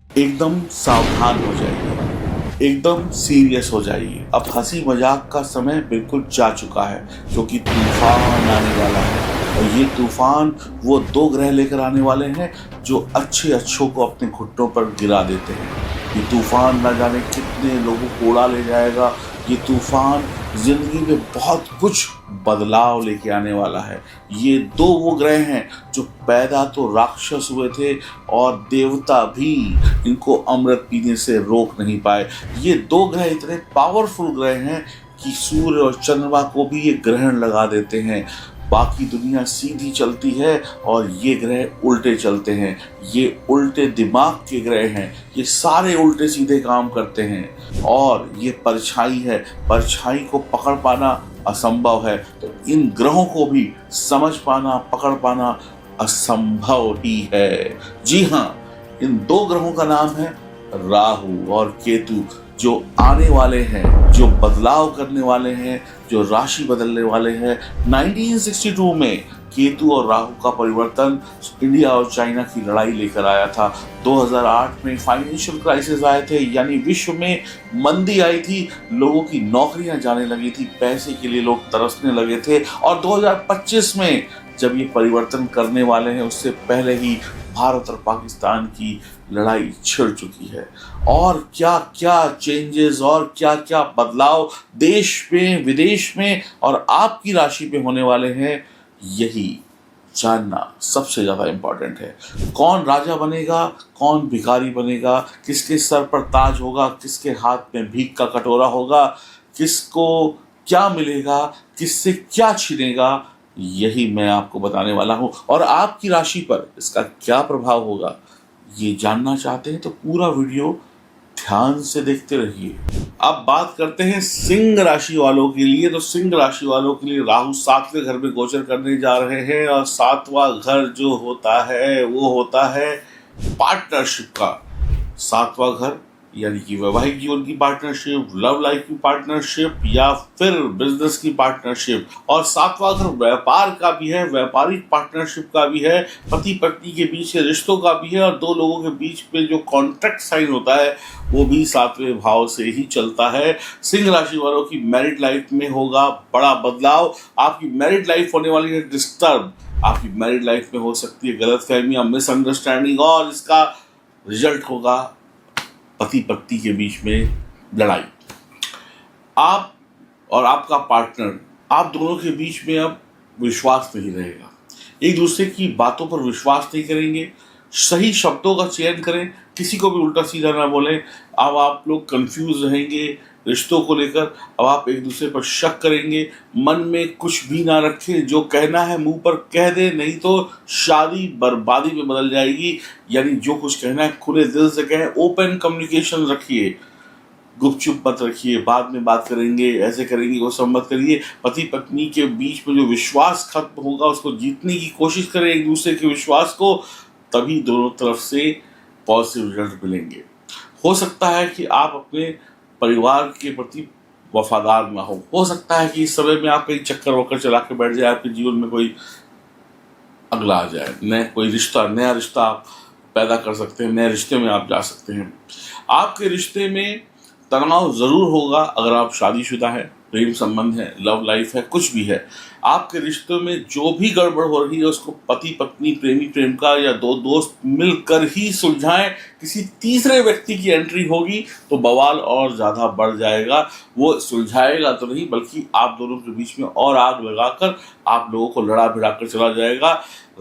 एकदम सावधान हो जाइए, एकदम सीरियस हो जाइए। अब हंसी मजाक का समय बिल्कुल जा चुका है, क्योंकि तूफान आने वाला है। और ये तूफान वो दो ग्रह लेकर आने वाले हैं जो अच्छे अच्छों को अपने घुटनों पर गिरा देते हैं। ये तूफान न जाने कितने लोगों को उड़ा ले जाएगा। ये तूफान जिंदगी में बहुत कुछ बदलाव लेके आने वाला है। ये दो वो ग्रह हैं जो पैदा तो राक्षस हुए थे, और देवता भी इनको अमृत पीने से रोक नहीं पाए। ये दो ग्रह इतने पावरफुल ग्रह हैं कि सूर्य और चंद्रमा को भी ये ग्रहण लगा देते हैं। बाकी दुनिया सीधी चलती है और ये ग्रह उल्टे चलते हैं। ये उल्टे दिमाग के ग्रह हैं। ये सारे उल्टे सीधे काम करते हैं। और ये परछाई है, परछाई को पकड़ पाना असंभव है। तो इन ग्रहों को भी समझ पाना, पकड़ पाना असंभव ही है। जी हाँ, इन दो ग्रहों का नाम है राहु और केतु, जो आने वाले हैं, जो बदलाव करने वाले हैं, जो राशि बदलने वाले हैं। 1962 में केतु और राहु का परिवर्तन इंडिया और चाइना की लड़ाई लेकर आया था। 2008 में फाइनेंशियल क्राइसिस आए थे, यानी विश्व में मंदी आई थी, लोगों की नौकरियां जाने लगी थी, पैसे के लिए लोग तरसने लगे थे। और 2025 में जब ये परिवर्तन करने वाले हैं, उससे पहले ही भारत और पाकिस्तान की लड़ाई छिड़ चुकी है। और क्या क्या चेंजेस और क्या क्या बदलाव देश में, विदेश में और आपकी राशि पे होने वाले हैं, यही जानना सबसे ज्यादा इंपॉर्टेंट है। कौन राजा बनेगा, कौन भिखारी बनेगा, किसके सर पर ताज होगा, किसके हाथ में भीख का कटोरा होगा, किसको क्या मिलेगा, किससे क्या छिनेगा, यही मैं आपको बताने वाला हूं। और आपकी राशि पर इसका क्या प्रभाव होगा, ये जानना चाहते हैं तो पूरा वीडियो ध्यान से देखते रहिए। अब बात करते हैं सिंह राशि वालों के लिए। तो सिंह राशि वालों के लिए राहु 7वें घर में गोचर करने जा रहे हैं, और 7वां घर जो होता है वो होता है पार्टनरशिप का। 7वां घर यानी कि वैवाहिक जीवन की पार्टनरशिप, लव लाइफ की पार्टनरशिप, या फिर बिजनेस की पार्टनरशिप। और 7वां घर व्यापार का भी है, व्यापारिक पार्टनरशिप का भी है, पति पत्नी के बीच के रिश्तों का भी है, और दो लोगों के बीच में जो कॉन्ट्रैक्ट साइन होता है वो भी 7वें भाव से ही चलता है। सिंह राशि वालों की मैरिड लाइफ में होगा बड़ा बदलाव। आपकी मैरिड लाइफ होने वाली है डिस्टर्ब। आपकी मैरिड लाइफ में हो सकती है गलतफहमियां, मिसअंडरस्टैंडिंग, और इसका रिजल्ट होगा पति पत्नी के बीच में लड़ाई। आप और आपका पार्टनर, आप दोनों के बीच में अब विश्वास नहीं रहेगा। एक दूसरे की बातों पर विश्वास नहीं करेंगे। सही शब्दों का चयन करें, किसी को भी उल्टा सीधा ना बोलें। अब आप लोग कंफ्यूज रहेंगे रिश्तों को लेकर। अब आप एक दूसरे पर शक करेंगे, मन में कुछ भी ना रखें। जो कहना है मुंह पर कह दे, नहीं तो शादी बर्बादी में बदल जाएगी। यानी जो कुछ कहना है खुले दिल से कहें, ओपन कम्युनिकेशन रखिए, गुपचुप मत रखिए, बाद में बात करेंगे, ऐसे करेंगे, वो सब मत करिए। पति पत्नी के बीच में जो विश्वास खत्म होगा उसको जीतने की कोशिश करें, एक दूसरे के विश्वास को, तभी दोनों तरफ से पॉजिटिव रिजल्ट मिलेंगे। हो सकता है कि आप अपने परिवार के प्रति वफादार ना हो सकता है कि इस समय में आप कहीं चक्कर वक्कर चला के बैठ जाए, आपके जीवन में कोई अगला आ जाए, नया रिश्ता आप पैदा कर सकते हैं, नए रिश्ते में आप जा सकते हैं। आपके रिश्ते में तनाव जरूर होगा अगर आप शादीशुदा है, प्रेम संबंध है, लव लाइफ है, कुछ भी है। आपके रिश्तों में जो भी गड़बड़ हो रही है उसको पति पत्नी, प्रेमी प्रेमिका या दो दोस्त मिलकर ही सुलझाएं। किसी तीसरे व्यक्ति की एंट्री होगी तो बवाल और ज्यादा बढ़ जाएगा। वो सुलझाएगा तो नहीं, बल्कि आप दोनों के बीच में और आग लगाकर आप लोगों को लड़ा भिड़ा कर चला जाएगा।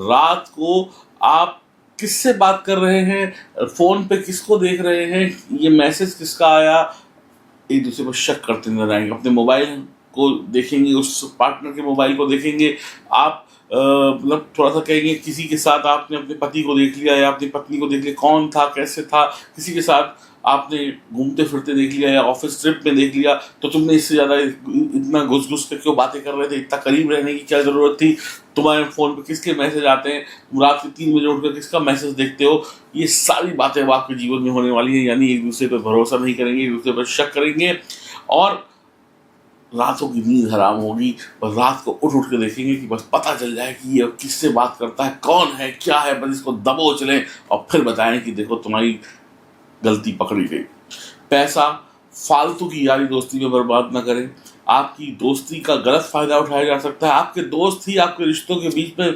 रात को आप किससे बात कर रहे हैं, फोन पे किसको देख रहे हैं, ये मैसेज किसका आया, एक दूसरे पर शक करते नजर आएंगे। अपने मोबाइल को देखेंगे, उस पार्टनर के मोबाइल को देखेंगे। आप मतलब थोड़ा सा कहेंगे, किसी के साथ आपने अपने पति को देख लिया या अपनी पत्नी को देख लिया, कौन था, कैसे था, किसी के साथ आपने घूमते फिरते देख लिया या ऑफिस ट्रिप में देख लिया, तो तुमने इससे ज्यादा इतना घुस घुस कर क्यों बातें कर रहे थे, इतना करीब रहने की क्या जरूरत थी, तुम्हारे फोन पे किसके मैसेज आते हैं, तुम रात के 3 बजे उठकर किसका मैसेज देखते हो, ये सारी बातें अब आपके जीवन में होने वाली है। यानी एक दूसरे पर भरोसा नहीं करेंगे, एक दूसरे पर शक करेंगे, और रातों की नींद हराम होगी। और रात को उठ के देखेंगे कि बस पता चल जाए कि ये किससे बात करता है, कौन है, क्या है, बस इसको दबोच लें और फिर बताएं कि देखो तुम्हारी गलती पकड़ी गई। पैसा फालतू की यारी दोस्ती में बर्बाद ना करें। आपकी दोस्ती का गलत फायदा उठाया जा सकता है। आपके दोस्त ही आपके रिश्तों के बीच में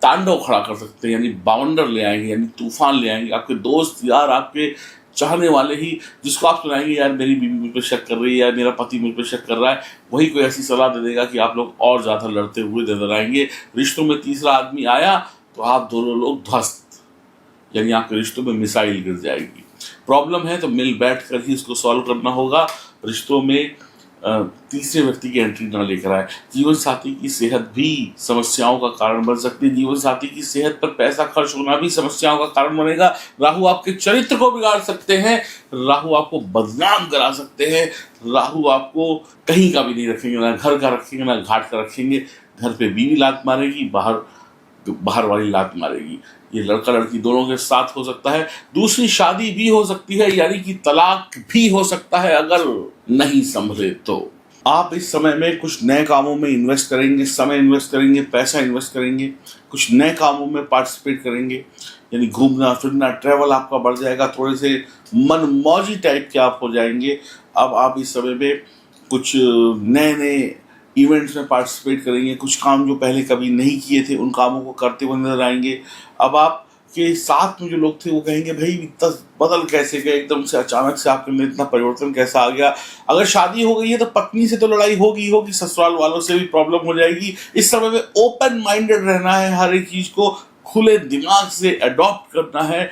तांडव खड़ा कर सकते हैं, यानी बावंडर ले आएंगे, यानी तूफान ले आएंगे। आपके दोस्त यार, आपके चाहने वाले ही, जिसको आप सुनाएंगे यार मेरी बीवी मुझ पर शक कर रही है, यार मेरा पति मुझ पर शक कर रहा है, वही कोई ऐसी सलाह दे देगा कि आप लोग और ज्यादा लड़ते हुए नजर आएंगे। रिश्तों में तीसरा आदमी आया तो आप दोनों लोग ध्वस्त, यानी आपके रिश्तों में मिसाइल गिर जाएगी। प्रॉब्लम है तो मिल बैठ कर ही इसको सॉल्व करना होगा। रिश्तों में तीसरे व्यक्ति की एंट्री ना लेकर आए। जीवन साथी की सेहत भी समस्याओं का कारण बन सकती है। जीवन साथी की सेहत पर पैसा खर्च होना भी समस्याओं का कारण बनेगा। राहु आपके चरित्र को बिगाड़ सकते हैं, राहु आपको बदनाम करा सकते हैं, राहु आपको कहीं का भी नहीं रखेंगे, ना घर का रखेंगे ना घाट का रखेंगे। घर पे बीवी लात मारेगी, बाहर वाली लात मारेगी। ये लड़का लड़की दोनों के साथ हो सकता है। दूसरी शादी भी हो सकती है, यानी कि तलाक भी हो सकता है अगर नहीं संभले तो। आप इस समय में कुछ नए कामों में इन्वेस्ट करेंगे, समय इन्वेस्ट करेंगे, पैसा इन्वेस्ट करेंगे, कुछ नए कामों में पार्टिसिपेट करेंगे, यानी घूमना फिरना, ट्रैवल आपका बढ़ जाएगा। थोड़े से मनमौजी टाइप के आप हो जाएंगे। अब आप इस समय में कुछ नए नए इवेंट्स में पार्टिसिपेट करेंगे। कुछ काम जो पहले कभी नहीं किए थे उन कामों को करते हुए नजर आएंगे। अब आपके साथ में जो लोग थे वो कहेंगे भाई इतना बदल कैसे गए, एकदम से अचानक से आपके अंदर इतना परिवर्तन कैसा आ गया। अगर शादी हो गई है तो पत्नी से तो लड़ाई होगी होगी, ससुराल वालों से भी प्रॉब्लम हो जाएगी। इस समय में ओपन माइंडेड रहना है, हर एक चीज को खुले दिमाग से अडॉप्ट करना है।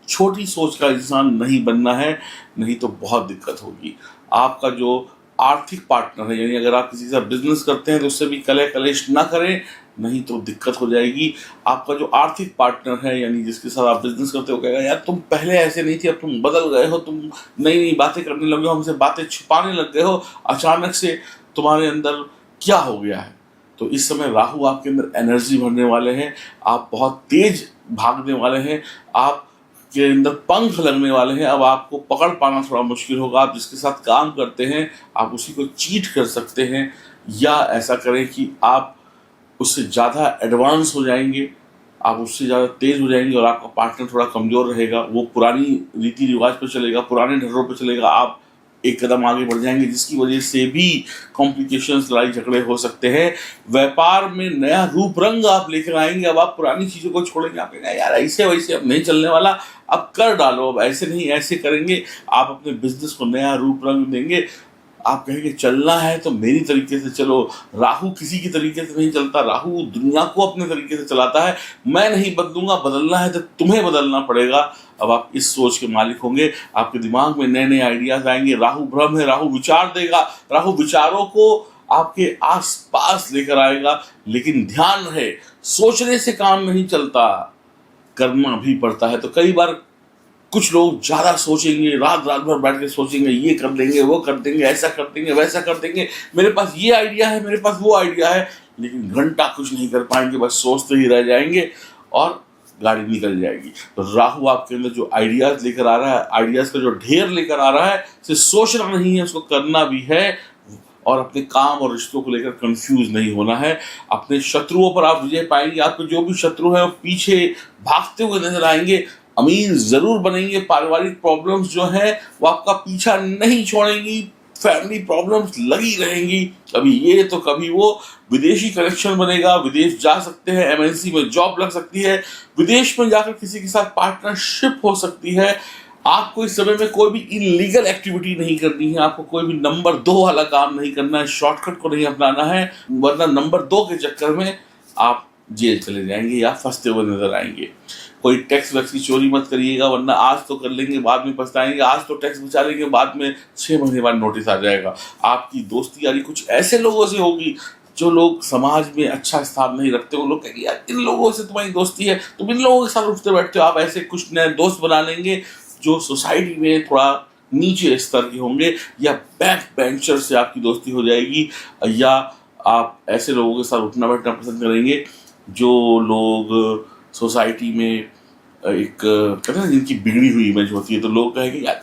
छोटी सोच का इंसान नहीं बनना है, नहीं तो बहुत दिक्कत होगी। आपका जो आर्थिक पार्टनर है, यानी अगर आप किसी से बिजनेस करते हैं तो उससे भी कलह कलेश ना करें, नहीं तो दिक्कत हो जाएगी। आपका जो आर्थिक पार्टनर है, यानी जिसके साथ आप बिजनेस करते हो, कहेगा यार तुम पहले ऐसे नहीं थे, अब तुम बदल गए हो, तुम नई नई बातें करने लगे हो, हमसे बातें छुपाने लग गए हो, अचानक से तुम्हारे अंदर क्या हो गया है। तो इस समय राहु आपके अंदर एनर्जी भरने वाले हैं, आप बहुत तेज भागने वाले हैं, आप के अंदर पंख लगने वाले हैं। अब आपको पकड़ पाना थोड़ा मुश्किल होगा। आप जिसके साथ काम करते हैं आप उसी को चीट कर सकते हैं, या ऐसा करें कि आप उससे ज़्यादा एडवांस हो जाएंगे, आप उससे ज़्यादा तेज हो जाएंगे और आपका पार्टनर थोड़ा कमज़ोर रहेगा। वो पुरानी रीति रिवाज पर चलेगा, पुराने ढर्रों पर चलेगा, आप एक कदम आगे बढ़ जाएंगे, जिसकी वजह से भी कॉम्प्लिकेशंस, लड़ाई झगड़े हो सकते हैं। व्यापार में नया रूप रंग आप लेकर आएंगे। अब आप पुरानी चीज़ों को छोड़ेंगे, आप कहेंगे यार ऐसे वैसे अब नहीं चलने वाला, अब कर डालो, अब ऐसे नहीं ऐसे करेंगे। आप अपने बिजनेस को नया रूप रंग देंगे। आप कहेंगे चलना है तो मेरी तरीके से चलो। राहु किसी की तरीके से नहीं चलता, राहु दुनिया को अपने तरीके से चलाता है। मैं नहीं बदलूंगा, बदलना है तो तुम्हें बदलना पड़ेगा। अब आप इस सोच के मालिक होंगे, आपके दिमाग में नए नए आइडियाज आएंगे। राहु भ्रम है, राहु विचार देगा, राहु विचारों को आपके आस पास लेकर आएगा। लेकिन ध्यान रहे, सोचने से काम नहीं चलता, करना भी पड़ता है। तो कई बार कुछ लोग ज्यादा सोचेंगे, रात भर बैठ के सोचेंगे, ये कर देंगे, वो कर देंगे, ऐसा कर देंगे, वैसा कर देंगे, मेरे पास ये आइडिया है, मेरे पास वो आइडिया है, लेकिन घंटा कुछ नहीं कर पाएंगे, बस सोचते ही रह जाएंगे और गाड़ी निकल जाएगी। तो राहु आपके अंदर जो आइडियाज लेकर आ रहा है, आइडियाज का जो ढेर लेकर आ रहा है, सिर्फ सोचना नहीं है, उसको करना भी है। और अपने काम और रिश्तों को लेकर कंफ्यूज नहीं होना है। अपने शत्रुओं पर आप विजय पाएंगे। आपके जो भी शत्रु है वो पीछे भागते हुए नजर आएंगे। अमीर जरूर बनेंगे। पारिवारिक प्रॉब्लम्स जो है वो आपका पीछा नहीं छोड़ेंगी। फैमिली प्रॉब्लम्स लगी रहेंगी, कभी ये तो कभी वो। विदेशी कनेक्शन बनेगा, विदेश जा सकते हैं, एमएनसी में जॉब लग सकती है, विदेश में जाकर किसी के साथ पार्टनरशिप हो सकती है। आपको इस समय में कोई भी इलीगल एक्टिविटी नहीं करनी है, आपको कोई भी नंबर 2 वाला काम नहीं करना है, शॉर्टकट को नहीं अपनाना है, वरना नंबर 2 के चक्कर में आप जेल चले जाएंगे या फंसते हुए नजर आएंगे। कोई टैक्स वैक्स की चोरी मत करिएगा, वरना आज तो कर लेंगे बाद में पछताएंगे। आज तो टैक्स बचा लेंगे, बाद में 6 महीने बाद नोटिस आ जाएगा। आपकी दोस्ती यारी कुछ ऐसे लोगों से होगी जो लोग समाज में अच्छा स्थान नहीं रखते। वो लोग कहेंगे यार इन लोगों से तुम्हारी दोस्ती है, तुम इन लोगों के साथ उठते बैठते हो। आप ऐसे कुछ नए दोस्त बना लेंगे जो सोसाइटी में थोड़ा नीचे स्तर के होंगे, या बैक बेंचर से आपकी दोस्ती हो जाएगी, या आप ऐसे लोगों के साथ उठना बैठना पसंद करेंगे जो लोग सोसाइटी में एक कहते हैं ना जिनकी बिगड़ी हुई इमेज होती है। तो लोग कहेंगे यार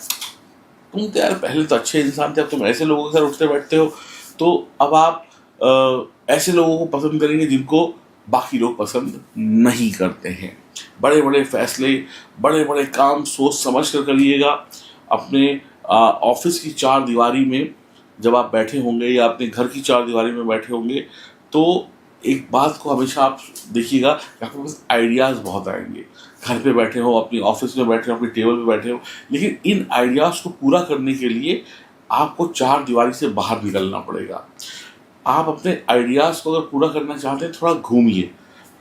तुम तो यार पहले तो अच्छे इंसान थे, अब तुम ऐसे लोगों के साथ उठते बैठते हो। तो अब आप ऐसे लोगों को पसंद करेंगे जिनको बाकी लोग पसंद नहीं करते हैं। बड़े बड़े फैसले, बड़े बड़े काम सोच समझ कर करिएगा। अपने ऑफिस की चार दीवारी में जब आप बैठे होंगे या अपने घर की चार दीवारी में बैठे होंगे, तो एक बात को हमेशा आप देखिएगा कि आपके पास आइडियाज़ बहुत आएंगे। घर पे बैठे हो, अपनी ऑफिस में बैठे हो, अपनी टेबल पे बैठे हो, लेकिन इन आइडियाज़ को पूरा करने के लिए आपको चार दीवारी से बाहर निकलना पड़ेगा। आप अपने आइडियाज़ को अगर पूरा करना चाहते हैं, थोड़ा घूमिए,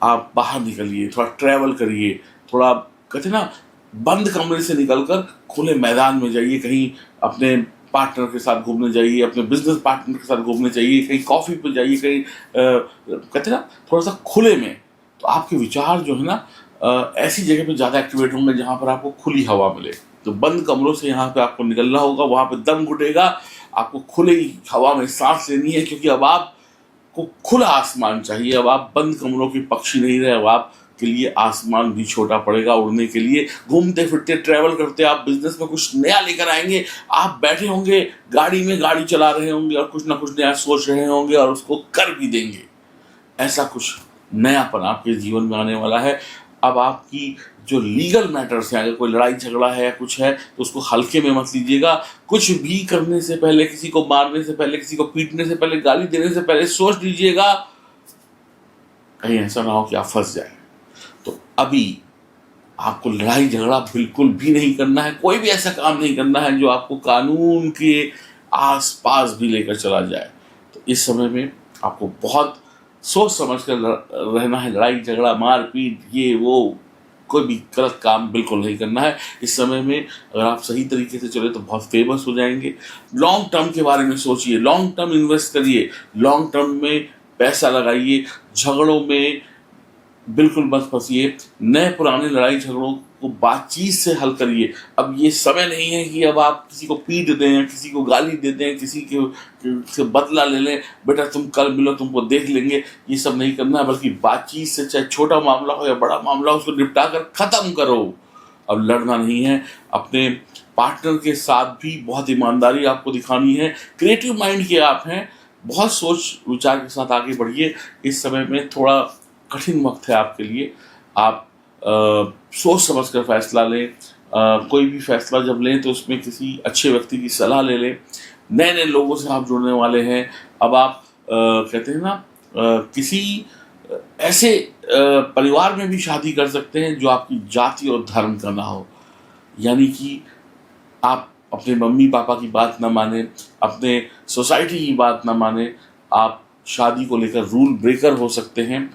आप बाहर निकलिए, थोड़ा ट्रैवल करिए, थोड़ा कहते हैं ना, बंद कमरे से निकलकर खुले मैदान में जाइए, कहीं अपने पार्टनर के साथ घूमने जाइए, अपने बिजनेस पार्टनर के साथ घूमने जाइए, कहीं कॉफ़ी पे जाइए, कहीं कहते हैं ना, थोड़ा सा खुले में। तो आपके विचार जो है ना ऐसी जगह पे ज़्यादा एक्टिवेट होंगे जहाँ पर आपको खुली हवा मिले। तो बंद कमरों से यहाँ पे आपको निकलना होगा, वहाँ पे दम घुटेगा, आपको खुली हवा में सांस लेनी है, क्योंकि अब आपको खुला आसमान चाहिए। अब आप बंद कमरों के पक्षी नहीं रहे, अब आप के लिए आसमान भी छोटा पड़ेगा उड़ने के लिए। घूमते फिरते ट्रैवल करते आप बिजनेस में कुछ नया लेकर आएंगे। आप बैठे होंगे गाड़ी में, गाड़ी चला रहे होंगे और कुछ ना कुछ नया सोच रहे होंगे और उसको कर भी देंगे। ऐसा कुछ नयापन आपके जीवन में आने वाला है। अब आपकी जो लीगल मैटर्स हैं, अगर कोई लड़ाई झगड़ा है, कुछ है, तो उसको हल्के में मत लीजिएगा। कुछ भी करने से पहले, किसी को मारने से पहले, किसी को पीटने से पहले, गाली देने से पहले सोच लीजिएगा, कहीं ऐसा ना हो कि आप फंस जाए। तो अभी आपको लड़ाई झगड़ा बिल्कुल भी नहीं करना है, कोई भी ऐसा काम नहीं करना है जो आपको कानून के आसपास भी लेकर चला जाए। तो इस समय में आपको बहुत सोच समझ कर रहना है। लड़ाई झगड़ा, मारपीट, ये वो कोई भी गलत काम बिल्कुल नहीं करना है। इस समय में अगर आप सही तरीके से चले तो बहुत फेमस हो जाएंगे। लॉन्ग टर्म के बारे में सोचिए, लॉन्ग टर्म इन्वेस्ट करिए, लॉन्ग टर्म में पैसा लगाइए, झगड़ों में बिल्कुल मत फंसिए। नए पुराने लड़ाई झगड़ों को बातचीत से हल करिए। अब ये समय नहीं है कि अब आप किसी को पीट दें, किसी को गाली दे दें, किसी के बदला ले लें, बेटा तुम कल मिलो तुमको देख लेंगे। ये सब नहीं करना है, बल्कि बातचीत से, चाहे छोटा मामला हो या बड़ा मामला हो, उसको निपटा कर ख़त्म करो। अब लड़ना नहीं है। अपने पार्टनर के साथ भी बहुत ईमानदारी आपको दिखानी है। क्रिएटिव माइंड के आप हैं, बहुत सोच विचार के साथ आगे बढ़िए। इस समय में थोड़ा कठिन वक्त है आपके लिए। आप सोच समझ कर फैसला लें। कोई भी फैसला जब लें तो उसमें किसी अच्छे व्यक्ति की सलाह ले लें। नए नए लोगों से आप जुड़ने वाले हैं। अब आप कहते हैं ना, किसी ऐसे परिवार में भी शादी कर सकते हैं जो आपकी जाति और धर्म का ना हो। यानी कि आप अपने मम्मी पापा की बात ना माने, अपने सोसाइटी की बात ना माने, आप शादी को लेकर रूल ब्रेकर हो सकते हैं।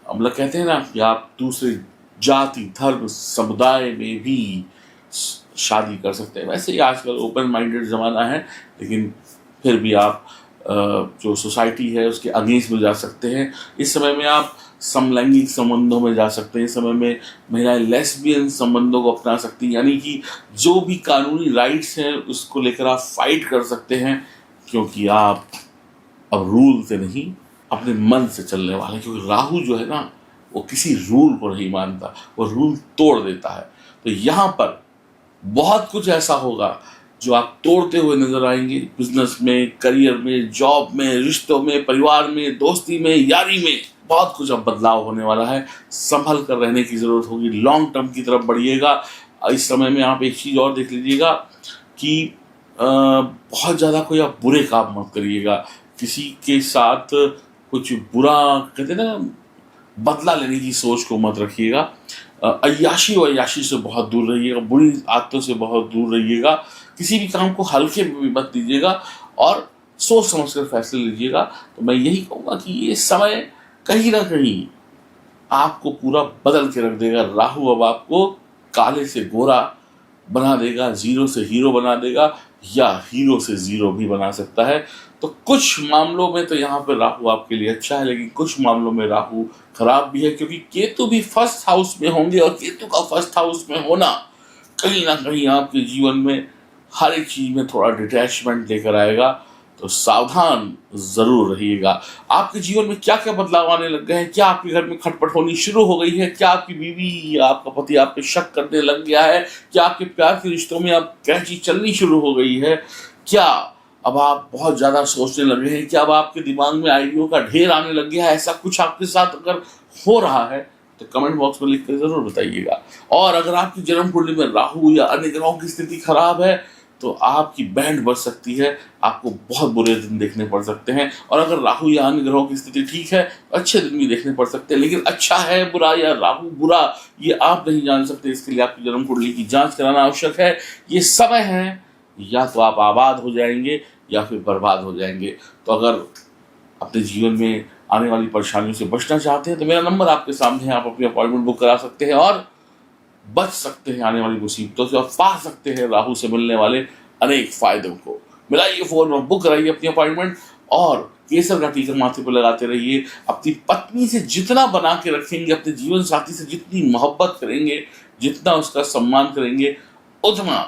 मतलब कहते हैं ना कि आप दूसरे जाति, धर्म, समुदाय में भी शादी कर सकते हैं। वैसे ही आजकल ओपन माइंडेड ज़माना है, लेकिन फिर भी आप जो सोसाइटी है उसके अगेंस्ट में जा सकते हैं। इस समय में आप समलैंगिक संबंधों में जा सकते हैं। इस समय में महिलाएं लेस्बियन संबंधों को अपना सकती हैं। यानी कि जो भी कानूनी राइट्स हैं उसको लेकर आप फाइट कर सकते हैं, क्योंकि आप अब रूल से नहीं, अपने मन से चलने वाले। क्योंकि राहु जो है ना, वो किसी रूल को नहीं मानता, वो रूल तोड़ देता है। तो यहाँ पर बहुत कुछ ऐसा होगा जो आप तोड़ते हुए नजर आएंगे। बिजनेस में, करियर में, जॉब में, रिश्तों में, परिवार में, दोस्ती में, यारी में बहुत कुछ अब बदलाव होने वाला है। संभल कर रहने की ज़रूरत होगी। लॉन्ग टर्म की तरफ बढ़िएगा। इस समय में आप एक चीज़ और देख लीजिएगा कि बहुत ज़्यादा कोई आप बुरे काम मत करिएगा। किसी के साथ कुछ बुरा, कहते हैं ना, बदला लेने की सोच को मत रखिएगा। अय्याशी व अय्याशी से बहुत दूर रहिएगा। बुरी आदतों से बहुत दूर रहिएगा। किसी भी काम को हल्के में भी मत लीजिएगा और सोच समझ कर फैसले लीजिएगा। तो मैं यही कहूँगा कि ये समय कहीं ना कहीं आपको पूरा बदल के रख देगा। राहु अब आपको काले से गोरा बना देगा, जीरो से हीरो बना देगा, या हीरो से जीरो भी बना सकता है। तो कुछ मामलों में तो यहाँ पे राहु आपके लिए अच्छा है, लेकिन कुछ मामलों में राहु खराब भी है, क्योंकि केतु भी फर्स्ट हाउस में होंगे और केतु का फर्स्ट हाउस में होना कहीं ना कहीं आपके जीवन में हर एक चीज में थोड़ा डिटैचमेंट लेकर आएगा। तो सावधान जरूर रहिएगा। आपके जीवन में क्या क्या बदलाव आने लग गए हैं? क्या आपके घर में खटपट होनी शुरू हो गई है? क्या आपकी बीवी या आपका पति आप पे शक करने लग गया है? क्या आपके प्यार के रिश्तों में अब कैंची चलनी शुरू हो गई है? क्या अब आप बहुत ज़्यादा सोचने लगे हैं? क्या अब आपके दिमाग में आइडियो का ढेर आने लग गया है? ऐसा कुछ आपके साथ अगर हो रहा है तो कमेंट बॉक्स में लिख कर जरूर बताइएगा। और अगर आपकी जन्म कुंडली में राहु या अन्य ग्रहों की स्थिति खराब है तो आपकी बैंड बज सकती है, आपको बहुत बुरे दिन देखने पड़ सकते हैं। और अगर राहु या अन्य ग्रहों की स्थिति ठीक है तो अच्छे दिन भी देखने पड़ सकते हैं। लेकिन अच्छा है बुरा या राहु बुरा ये आप नहीं जान सकते, इसके लिए आपकी जन्म कुंडली की जांच कराना आवश्यक है। ये समय है, या तो आप आबाद हो जाएंगे या फिर बर्बाद हो जाएंगे। तो अगर अपने जीवन में आने वाली परेशानियों से बचना चाहते हैं तो मेरा नंबर आपके सामने है, आप अपनी अपॉइंटमेंट बुक करा सकते हैं और बच सकते हैं आने वाली मुसीबतों से और पा सकते हैं राहु से मिलने वाले अनेक फायदों को। मिलाइए फोन और बुक कराइए अपनी अपॉइंटमेंट और केसर का टीका माथे पर लगाते रहिए। अपनी पत्नी से जितना बना के रखेंगे, अपने जीवन साथी से जितनी मोहब्बत करेंगे, जितना उसका सम्मान करेंगे, उतना